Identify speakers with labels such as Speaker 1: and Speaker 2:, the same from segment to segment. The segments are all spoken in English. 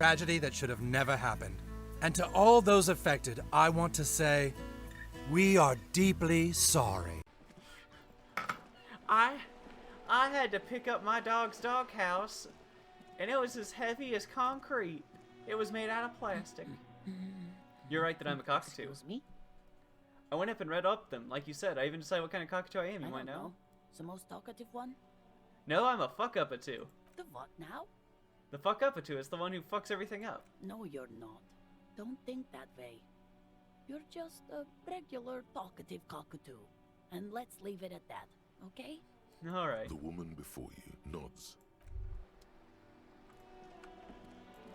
Speaker 1: Tragedy that should have never happened. And to all those affected, I want to say, we are deeply sorry.
Speaker 2: I had to pick up my dog's doghouse, and it was as heavy as concrete. It was made out of plastic. You're right that I'm a cockatoo.
Speaker 3: Excuse me?
Speaker 2: I went up and read up them, like you said. I even decided what kind of cockatoo I am. You
Speaker 3: I
Speaker 2: want to
Speaker 3: don't
Speaker 2: know?
Speaker 3: The most talkative one?
Speaker 2: No, I'm a fuck-up-a-two.
Speaker 3: The what now?
Speaker 2: The fuck-up-a-two is the one who fucks everything up.
Speaker 3: No, you're not. Don't think that way. You're just a regular talkative cockatoo. And let's leave it at that, okay?
Speaker 2: Alright.
Speaker 4: The woman before you nods.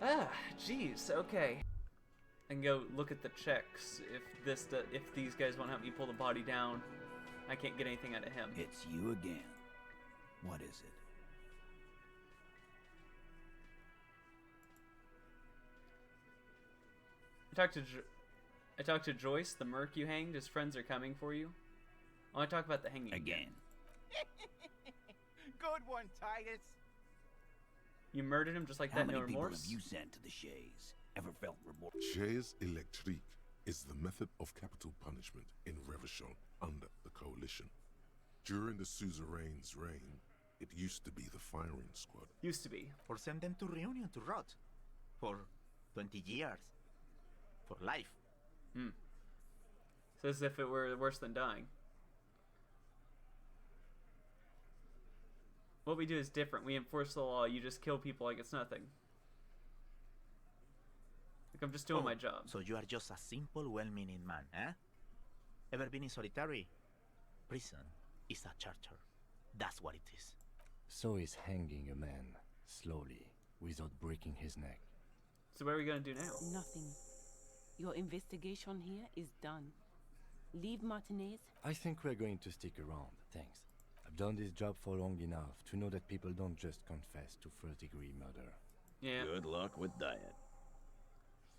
Speaker 2: Ah, jeez, okay. And go look at the checks. If these guys won't help me pull the body down, I can't get anything out of him.
Speaker 5: It's you again. What is it?
Speaker 2: I talked to Joyce, the merc you hanged. His friends are coming for you. I want to talk about the hanging
Speaker 5: Again.
Speaker 6: Good one, Titus.
Speaker 2: You murdered him just like
Speaker 5: How
Speaker 2: that,
Speaker 5: many
Speaker 2: no
Speaker 5: people
Speaker 2: remorse?
Speaker 5: have you sent to the Shays? Ever felt remorse?
Speaker 4: Chaise électrique is the method of capital punishment in Revachon under the Coalition. During the suzerain's reign, it used to be the firing squad.
Speaker 2: Used to be.
Speaker 6: Or send them to Reunion to rot. For 20 years. For life.
Speaker 2: So as if it were worse than dying. What we do is different. We enforce the law. You just kill people like it's nothing. Like I'm just doing my job.
Speaker 6: So you are just a simple, well-meaning man, eh? Ever been in solitary? Prison is a charter. That's what it is.
Speaker 7: So is hanging a man, slowly, without breaking his neck.
Speaker 2: So what are we gonna do now?
Speaker 8: Nothing. Your investigation here is done. Leave Martinez.
Speaker 7: I think we're going to stick around, thanks. I've done this job for long enough to know that people don't just confess to first-degree murder.
Speaker 2: Yeah.
Speaker 5: Good luck with that.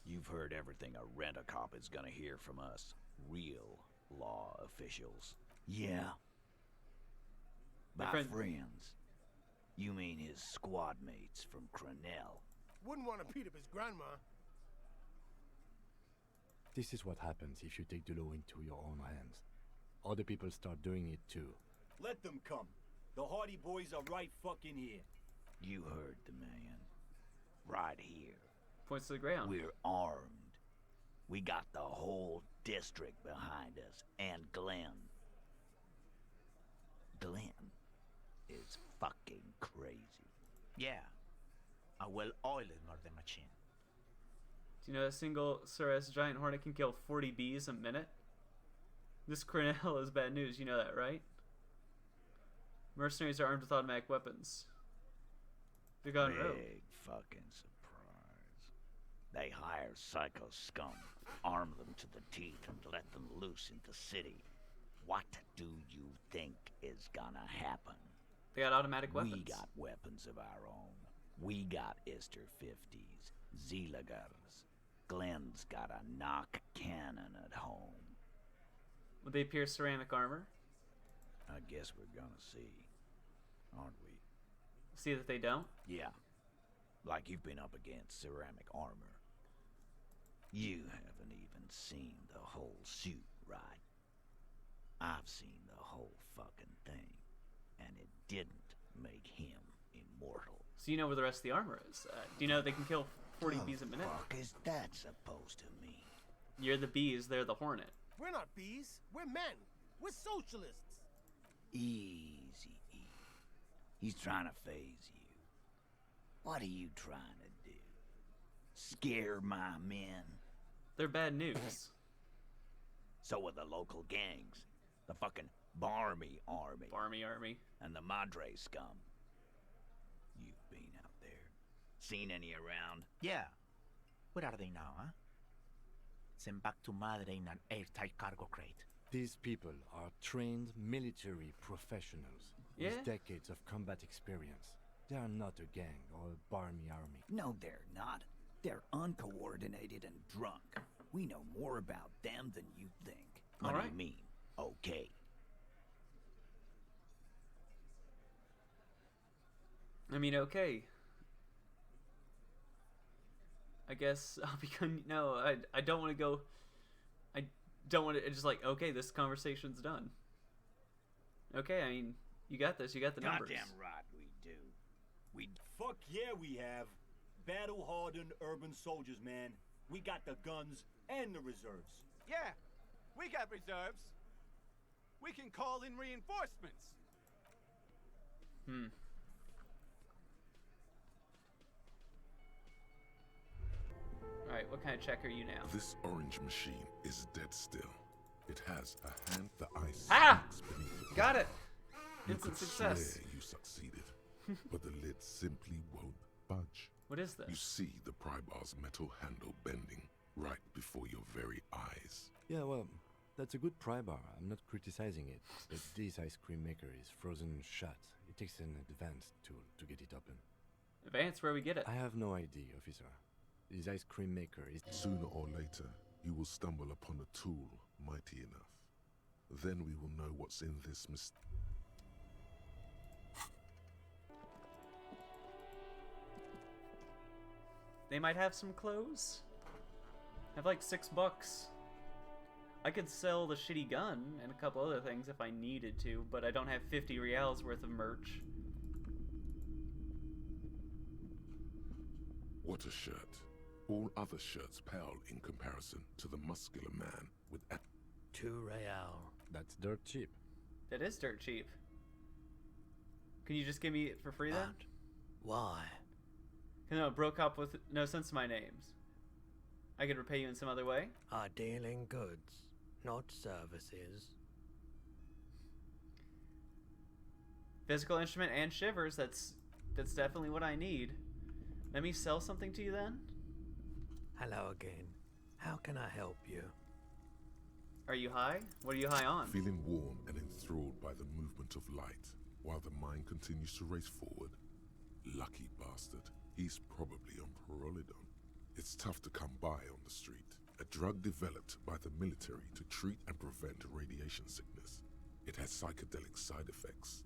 Speaker 5: You've heard everything a rent-a-cop is gonna hear from us. Real law officials. Yeah. By
Speaker 2: friend-
Speaker 5: friends. You mean his squad mates from Crenell.
Speaker 9: Wouldn't want to beat up his grandma.
Speaker 7: This is what happens if you take the law into your own hands. Other people start doing it too.
Speaker 10: Let them come. The Hardy Boys are right fucking here.
Speaker 5: You heard the man. Right here.
Speaker 2: Points to the ground.
Speaker 5: We're armed. We got the whole district behind us, and Glenn. Glenn is fucking crazy.
Speaker 6: Yeah. A well-oiled murder machine.
Speaker 2: Do you know a single Suras giant hornet can kill 40 bees a minute? This Crenell is bad news, you know that, right? Mercenaries are armed with automatic weapons. They're gone rogue.
Speaker 5: Big fucking surprise. They hire psycho scum, arm them to the teeth, and let them loose into city. What do you think is gonna happen?
Speaker 2: They got automatic weapons.
Speaker 5: We got weapons of our own. We got Ister 50s, Zeelagers. Glenn's got a knock cannon at home.
Speaker 2: Would they pierce ceramic armor?
Speaker 5: I guess we're gonna see, aren't we?
Speaker 2: See that they don't?
Speaker 5: Yeah. Like you've been up against ceramic armor. You haven't even seen the whole suit, right? I've seen the whole fucking thing, and it didn't make him immortal.
Speaker 2: So you know where the rest of the armor is. Do you know they can kill 40 bees a minute?
Speaker 5: What the fuck is that supposed to mean?
Speaker 2: You're the bees, they're the hornet.
Speaker 9: We're not bees. We're men. We're socialists.
Speaker 5: Easy, easy. He's trying to phase you. What are you trying to do? Scare my men?
Speaker 2: They're bad news.
Speaker 5: So are the local gangs. The fucking Barmy Army.
Speaker 2: Barmy Army.
Speaker 5: And the Madre scum. You've been out there. Seen any around?
Speaker 6: Yeah. Where are they now, huh? Sent back to Madre in an airtight cargo crate.
Speaker 7: These people are trained military professionals with decades of combat experience. They are not a gang or a barmy army.
Speaker 5: No, they're not. They're uncoordinated and drunk. We know more about them than you think. What do you mean? Okay.
Speaker 2: I mean, okay. I guess I'll be no, I don't want to go. I don't want to. It's just like, okay, this conversation's done. Okay, I mean, you got this. You got the numbers.
Speaker 5: Goddamn right we do. We
Speaker 10: Fuck yeah, we have. Battle-hardened urban soldiers, man. We got the guns and the reserves.
Speaker 9: Yeah, we got reserves. We can call in reinforcements.
Speaker 2: Alright, what kind of check are you now?
Speaker 4: This orange machine is dead still. It has a hand the ice
Speaker 2: Ah!
Speaker 4: sneaks beneath the
Speaker 2: Got it!
Speaker 4: You
Speaker 2: Instant
Speaker 4: could
Speaker 2: success.
Speaker 4: swear you succeeded, but the lid simply won't budge.
Speaker 2: What is
Speaker 4: You
Speaker 2: this?
Speaker 4: see the pry bar's metal handle bending right before your very eyes.
Speaker 7: Yeah, well, that's a good pry bar. I'm not criticizing it. But this ice cream maker is frozen shut. It takes an advanced tool to get it open.
Speaker 2: Advance, where we get it.
Speaker 7: I have no idea, officer. This ice cream maker is...
Speaker 4: Sooner or later, you will stumble upon a tool mighty enough. Then we will know what's in this
Speaker 2: They might have some clothes. I have like $6. I could sell the shitty gun and a couple other things if I needed to, but I don't have 50 reals worth of merch.
Speaker 4: What a shirt. All other shirts pale in comparison to the muscular man with...
Speaker 11: 2 real.
Speaker 7: That's dirt cheap.
Speaker 2: That is dirt cheap. Can you just give me it for free then?
Speaker 11: But why?
Speaker 2: No, broke up with no sense to my names. I could repay you in some other way.
Speaker 11: I deal in goods, not services.
Speaker 2: Physical instrument and shivers, that's definitely what I need. Let me sell something to you then?
Speaker 11: Hello again. How can I help you?
Speaker 2: Are you high? What are you high on?
Speaker 4: Feeling warm and enthralled by the movement of light, while the mind continues to race forward. Lucky bastard. He's probably on Parolidon. It's tough to come by on the street. A drug developed by the military to treat and prevent radiation sickness. It has psychedelic side effects,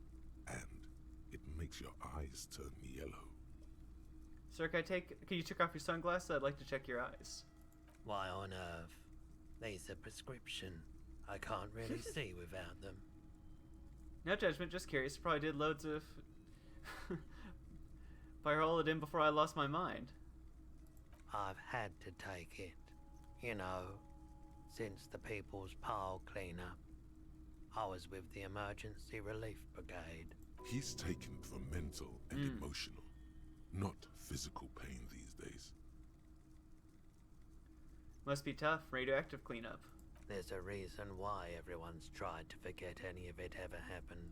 Speaker 4: and it makes your eyes turn yellow.
Speaker 2: Sir, can you take off your sunglasses? I'd like to check your eyes.
Speaker 11: Why on earth? These are prescription. I can't really see without them.
Speaker 2: No judgment, just curious. Probably did loads of Pyrolidin before I lost my mind.
Speaker 11: I've had to take it. You know, since the People's Pile cleanup. I was with the Emergency Relief Brigade.
Speaker 4: He's taken for mental and emotional, not physical pain these days.
Speaker 2: Must be tough, radioactive cleanup.
Speaker 11: There's a reason why everyone's tried to forget any of it ever happened,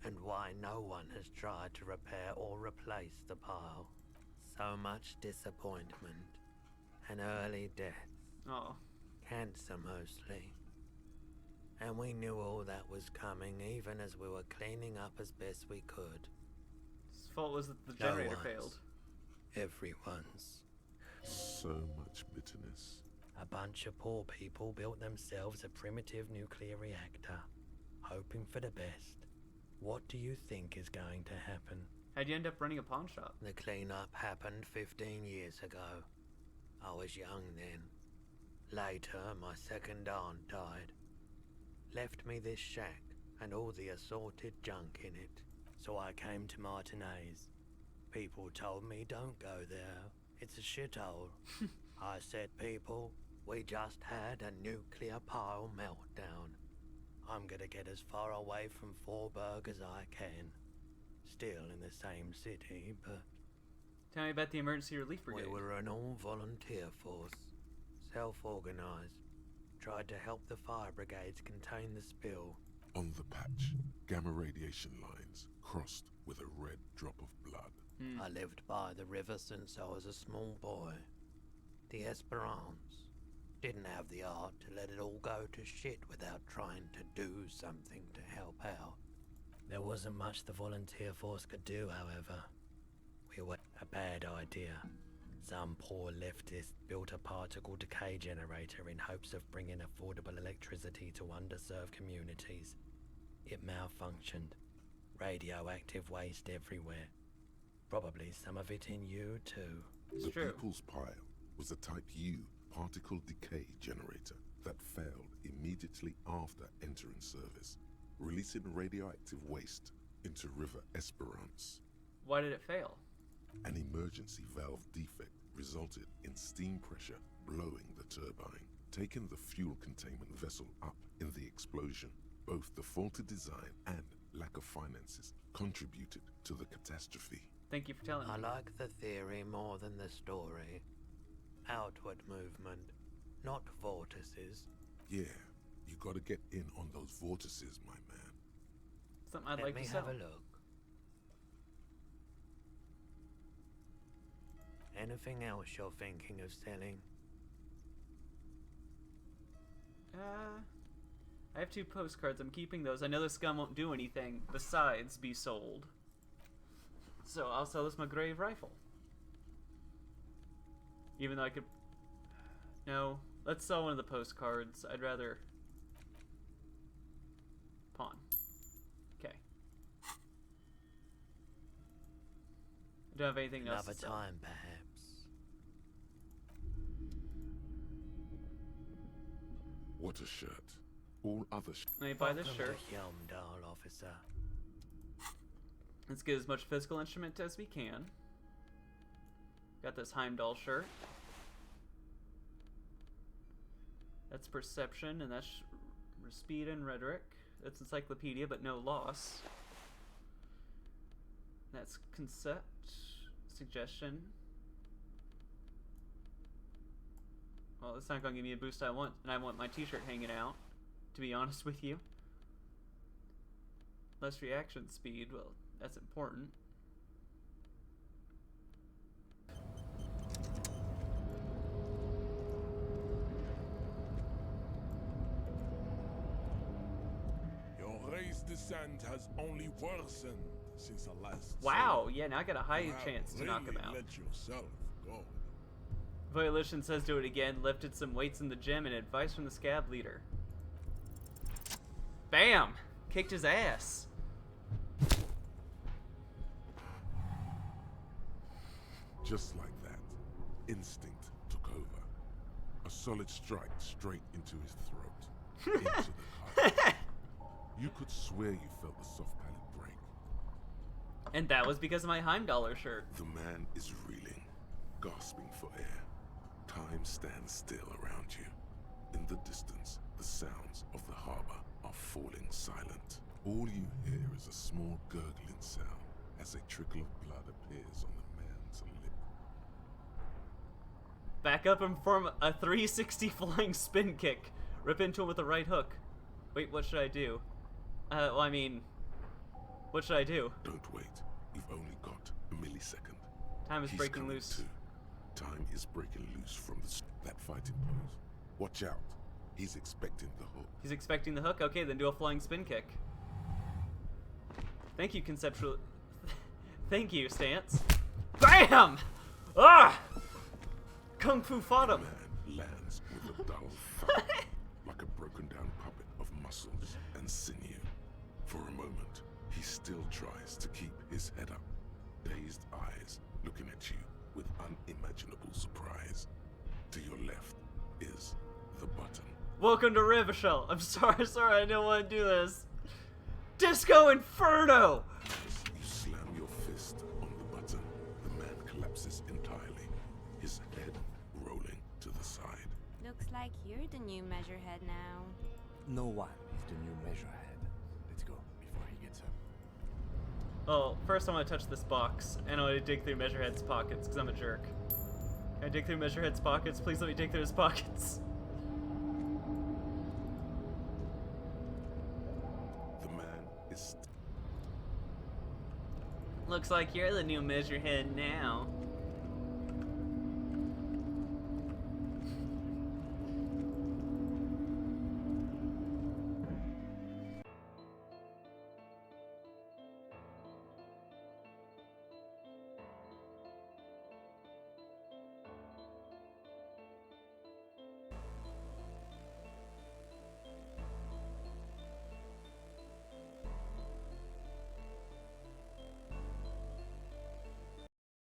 Speaker 11: and why no one has tried to repair or replace the pile. So much disappointment, and early death.
Speaker 2: Oh.
Speaker 11: Cancer mostly. And we knew all that was coming even as we were cleaning up as best we could.
Speaker 2: His fault was that the generator failed.
Speaker 11: Everyone's.
Speaker 4: So much bitterness.
Speaker 11: A bunch of poor people built themselves a primitive nuclear reactor, hoping for the best. What do you think is going to happen?
Speaker 2: How'd you end up running a pawn shop?
Speaker 11: The cleanup happened 15 years ago. I was young then. Later, my second aunt died. Left me this shack and all the assorted junk in it. So I came to Martinez. People told me don't go there. It's a shithole. I said, people, we just had a nuclear pile meltdown. I'm gonna get as far away from Forburg as I can. Still in the same city, but...
Speaker 2: Tell me about the Emergency Relief Brigade.
Speaker 11: We were an all-volunteer force. Self-organized. Tried to help the fire brigades contain the spill.
Speaker 4: On the patch, gamma radiation lines crossed with a red drop of blood.
Speaker 11: I lived by the river since I was a small boy. The Esperance. Didn't have the art to let it all go to shit without trying to do something to help out. There wasn't much the volunteer force could do, however. We were a bad idea. Some poor leftist built a particle decay generator in hopes of bringing affordable electricity to underserved communities. It malfunctioned. Radioactive waste everywhere. Probably some of it in you, too.
Speaker 4: The People's Pile was a Type U particle decay generator that failed immediately after entering service, releasing radioactive waste into River Esperance.
Speaker 2: Why did it fail?
Speaker 4: An emergency valve defect resulted in steam pressure blowing the turbine, taking the fuel containment vessel up in the explosion. Both the faulty design and lack of finances contributed to the catastrophe.
Speaker 2: Thank you for telling me.
Speaker 11: I like the theory more than the story. Outward movement, not vortices.
Speaker 4: Yeah, you gotta get in on those vortices, my man.
Speaker 2: Something I'd
Speaker 11: Let
Speaker 2: like
Speaker 11: me
Speaker 2: to sell.
Speaker 11: have a look. Anything else you're thinking of selling?
Speaker 2: I have 2 postcards. I'm keeping those. I know this gun won't do anything besides be sold. So I'll sell this McGrave rifle. Even though I could... No. Let's sell one of the postcards. I'd rather... Pawn. Okay. I don't have anything else
Speaker 11: Another
Speaker 2: to sell.
Speaker 11: time, perhaps.
Speaker 4: What a shirt. All other
Speaker 2: Let me buy this
Speaker 11: Welcome
Speaker 2: shirt.
Speaker 11: to Yomdal, officer.
Speaker 2: Let's get as much physical instrument as we can. Got this Heimdall shirt. That's perception, and that's speed and rhetoric. That's encyclopedia, but no loss. That's concept, suggestion. Well, it's not going to give me a boost I want, and I want my t-shirt hanging out, to be honest with you. Less reaction speed, well, that's important.
Speaker 12: Your race descent has only worsened since the last.
Speaker 2: Wow, yeah, now I got a high
Speaker 12: You have
Speaker 2: chance to knock him
Speaker 12: really
Speaker 2: out.
Speaker 12: Let yourself go.
Speaker 2: Volition says do it again, lifted some weights in the gym, and advice from the scab leader. Bam! Kicked his ass.
Speaker 4: Just like that, instinct took over. A solid strike straight into his throat. Into the heart. You could swear you felt the soft palate break.
Speaker 2: And that was because of my Heimdall shirt.
Speaker 4: The man is reeling, gasping for air. Time stands still around you. In the distance, the sounds of the harbor are falling silent. All you hear is a small gurgling sound as a trickle of blood appears on the man's lip.
Speaker 2: Back up and form a 360 flying spin kick. Rip into him with a right hook. Wait, what should I do? Well, I mean, what should I do?
Speaker 4: Don't wait. You've only got a millisecond.
Speaker 2: Time is
Speaker 4: He's
Speaker 2: breaking
Speaker 4: coming
Speaker 2: loose.
Speaker 4: too. Time is breaking loose from that fighting pose. Watch out. He's expecting the hook.
Speaker 2: He's expecting the hook? Okay, then do a flying spin kick. Thank you, conceptual... Thank you, Stance. BAM! Ah! Kung Fu fought him.
Speaker 4: Man lands with a dull thud, like a broken down puppet of muscles and sinew. For a moment, he still tries to keep his head up, dazed eyes looking at you with unimaginable surprise. To your left is the button.
Speaker 2: Welcome to Rivishell. I'm sorry, I didn't want to do this. Disco Inferno!
Speaker 4: As you slam your fist on the button, the man collapses entirely, his head rolling to the side.
Speaker 13: Looks like you're the new measurehead now.
Speaker 7: No one is the new measurehead. Let's go before he gets up.
Speaker 2: Oh, first I want to touch this box, and I want to dig through Measurehead's pockets, because I'm a jerk. Can I dig through Measurehead's pockets? Please let me dig through his pockets.
Speaker 4: The man is...
Speaker 2: Looks like you're the new Measurehead now.